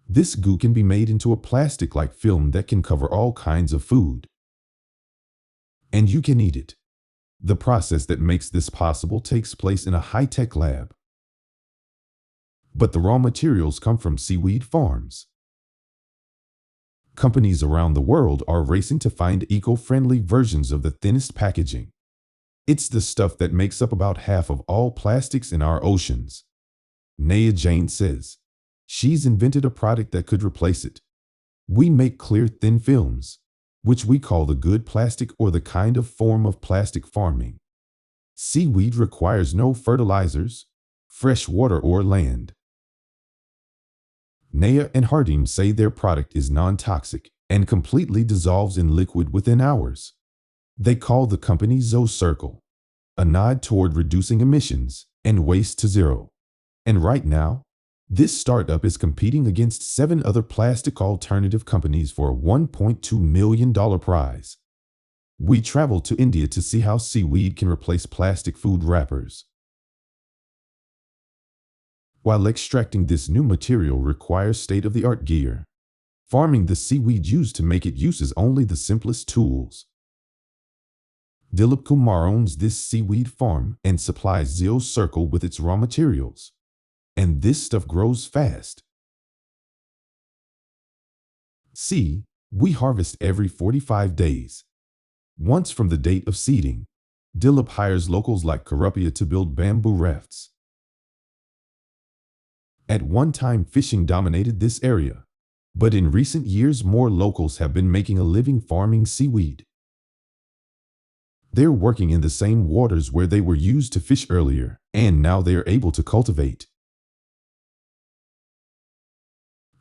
This goo can be made into a plastic-like film that can cover all kinds of food. And you can eat it. The process that makes this possible takes place in a high-tech lab. But the raw materials come from seaweed farms. Companies around the world are racing to find eco-friendly versions of the thinnest packaging. It's the stuff that makes up about half of all plastics in our oceans. Naya Jane says. She's invented a product that could replace it. We make clear thin films, which we call the good plastic or the kind of form of plastic farming. Seaweed requires no fertilizers, fresh water or land. Naya and Hardim say their product is non-toxic and completely dissolves in liquid within hours. They call the company ZooCircle, a nod toward reducing emissions and waste to zero. And right now, this startup is competing against 7 other plastic alternative companies for a $1.2 million prize. We traveled to India to see how seaweed can replace plastic food wrappers. While extracting this new material requires state-of-the-art gear, farming the seaweed used to make it uses only the simplest tools. Dilip Kumar owns this seaweed farm and supplies ZooCircle with its raw materials. And this stuff grows fast. See, we harvest every 45 days. Once from the date of seeding, Dilip hires locals like Karupia to build bamboo rafts. At one time, fishing dominated this area, but in recent years, more locals have been making a living farming seaweed. They're working in the same waters where they were used to fish earlier, and now they are able to cultivate.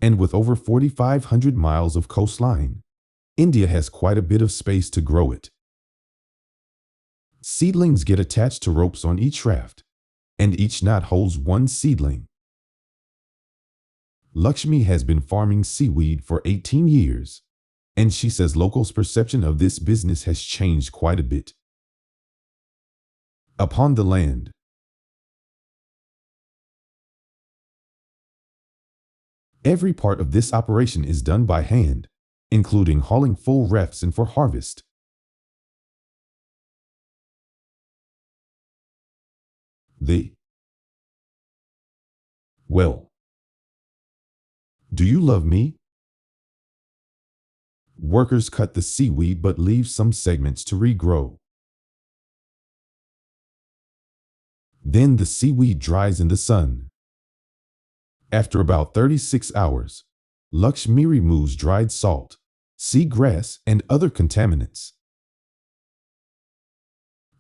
And with over 4,500 miles of coastline, India has quite a bit of space to grow it. Seedlings get attached to ropes on each raft, and each knot holds one seedling. Lakshmi has been farming seaweed for 18 years, and she says locals' perception of this business has changed quite a bit. Upon the land, every part of this operation is done by hand, including hauling full rafts in for harvest. Well, do you love me? Workers cut the seaweed but leave some segments to regrow. Then the seaweed dries in the sun. After about 36 hours, Lakshmi removes dried salt, seagrass, and other contaminants.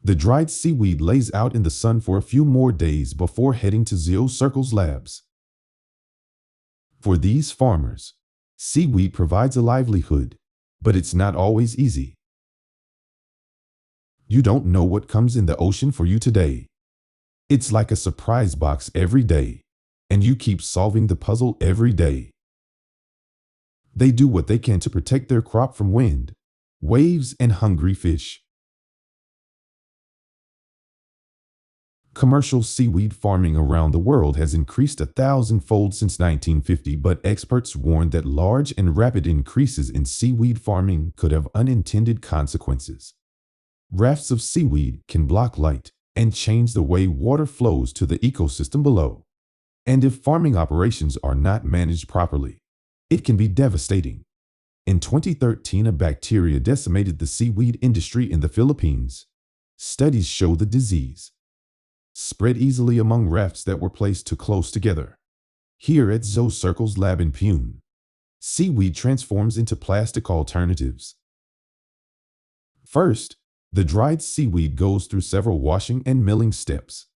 The dried seaweed lays out in the sun for a few more days before heading to ZooCircle's labs. For these farmers, seaweed provides a livelihood, but it's not always easy. You don't know what comes in the ocean for you today. It's like a surprise box every day, and you keep solving the puzzle every day. They do what they can to protect their crop from wind, waves, and hungry fish. Commercial seaweed farming around the world has increased 1,000-fold since 1950, but experts warn that large and rapid increases in seaweed farming could have unintended consequences. Rafts of seaweed can block light and change the way water flows to the ecosystem below. And if farming operations are not managed properly, it can be devastating. In 2013, a bacteria decimated the seaweed industry in the Philippines. Studies show the disease spread easily among rafts that were placed too close together. Here at ZooCircle's lab in Pune, seaweed transforms into plastic alternatives. First, the dried seaweed goes through several washing and milling steps.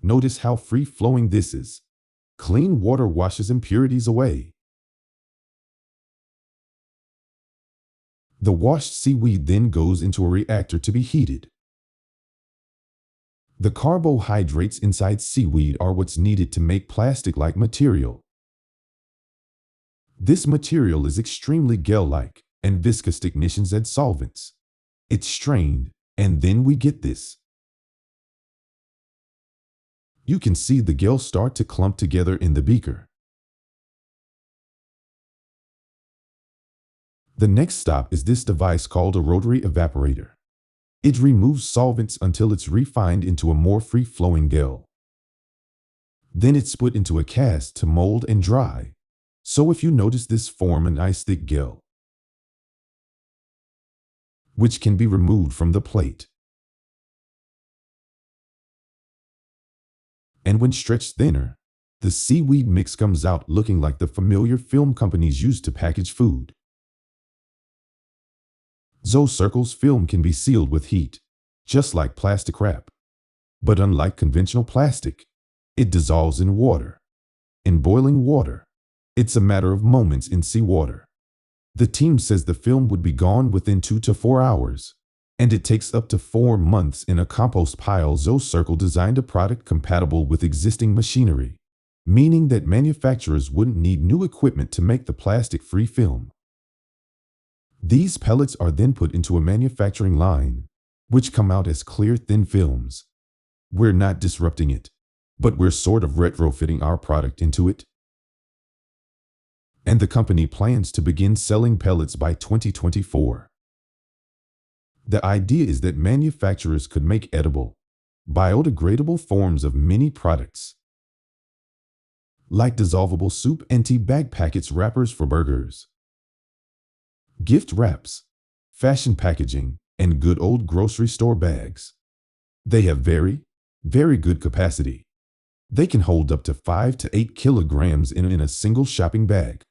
Notice how free-flowing this is. Clean water washes impurities away. The washed seaweed then goes into a reactor to be heated. The carbohydrates inside seaweed are what's needed to make plastic-like material. This material is extremely gel-like and viscous technicians add solvents. It's strained, and then we get this. You can see the gel start to clump together in the beaker. The next stop is this device called a rotary evaporator. It removes solvents until it's refined into a more free-flowing gel. Then it's put into a cast to mold and dry. So if you notice this form a nice thick gel, which can be removed from the plate. And when stretched thinner, the seaweed mix comes out looking like the familiar film companies use to package food. Circle's film can be sealed with heat, just like plastic wrap. But unlike conventional plastic, it dissolves in water. In boiling water, it's a matter of moments in seawater. The team says the film would be gone within 2 to 4 hours, and it takes up to 4 months in a compost pile. Circle designed a product compatible with existing machinery, meaning that manufacturers wouldn't need new equipment to make the plastic-free film. These pellets are then put into a manufacturing line, which come out as clear, thin films. We're not disrupting it, but we're sort of retrofitting our product into it. And the company plans to begin selling pellets by 2024. The idea is that manufacturers could make edible, biodegradable forms of many products, like dissolvable soup and tea bag packets, wrappers for burgers, gift wraps, fashion packaging, and good old grocery store bags. They have very, very good capacity. They can hold up to 5 to 8 kilograms in a single shopping bag.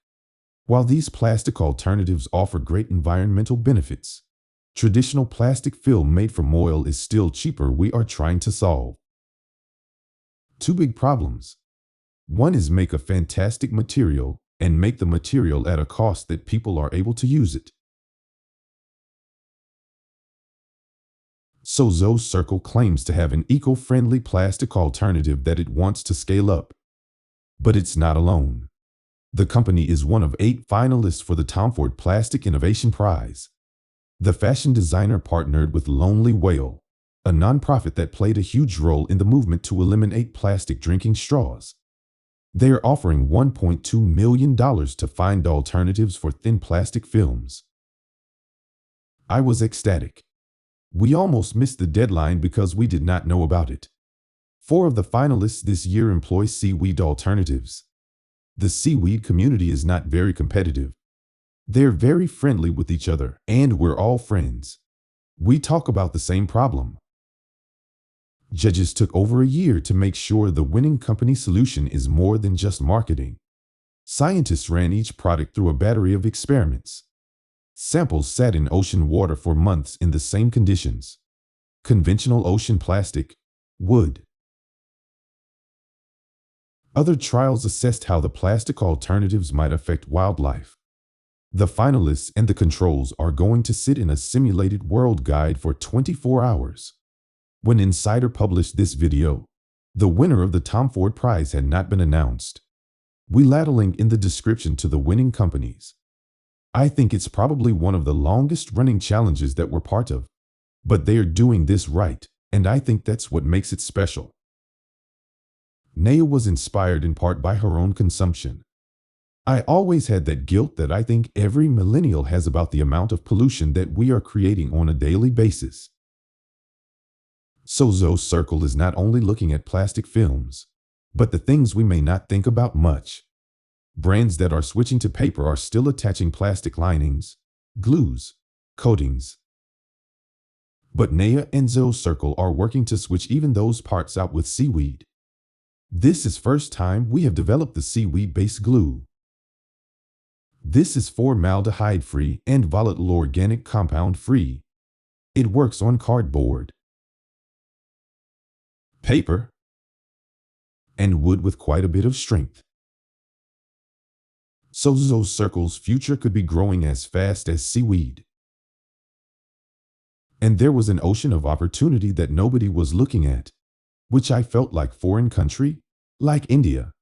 While these plastic alternatives offer great environmental benefits, traditional plastic film made from oil is still cheaper. We are trying to solve 2 big problems. One is make a fantastic material and make the material at a cost that people are able to use it. So Circle claims to have an eco-friendly plastic alternative that it wants to scale up. But it's not alone. The company is one of 8 finalists for the Tom Ford Plastic Innovation Prize. The fashion designer partnered with Lonely Whale, a nonprofit that played a huge role in the movement to eliminate plastic drinking straws. They are offering $1.2 million to find alternatives for thin plastic films. I was ecstatic. We almost missed the deadline because we did not know about it. 4 of the finalists this year employ seaweed alternatives. The seaweed community is not very competitive. They're very friendly with each other, and we're all friends. We talk about the same problem. Judges took over a year to make sure the winning company solution is more than just marketing. Scientists ran each product through a battery of experiments. Samples sat in ocean water for months in the same conditions: conventional ocean plastic, wood. Other trials assessed how the plastic alternatives might affect wildlife. The finalists and the controls are going to sit in a simulated world guide for 24 hours. When Insider published this video, the winner of the Tom Ford Prize had not been announced. We'll add a link in the description to the winning companies. I think it's probably one of the longest running challenges that we're part of. But they are doing this right, and I think that's what makes it special. Naya was inspired in part by her own consumption. I always had that guilt that I think every millennial has about the amount of pollution that we are creating on a daily basis. So Circle is not only looking at plastic films, but the things we may not think about much. Brands that are switching to paper are still attaching plastic linings, glues, coatings. But Naya and Circle are working to switch even those parts out with seaweed. This is first time we have developed the seaweed-based glue. This is formaldehyde-free and volatile organic compound-free. It works on cardboard, paper, and wood with quite a bit of strength. So Circle's future could be growing as fast as seaweed. And there was an ocean of opportunity that nobody was looking at, which I felt like foreign country, like India.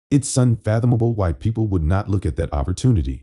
It's unfathomable why people would not look at that opportunity.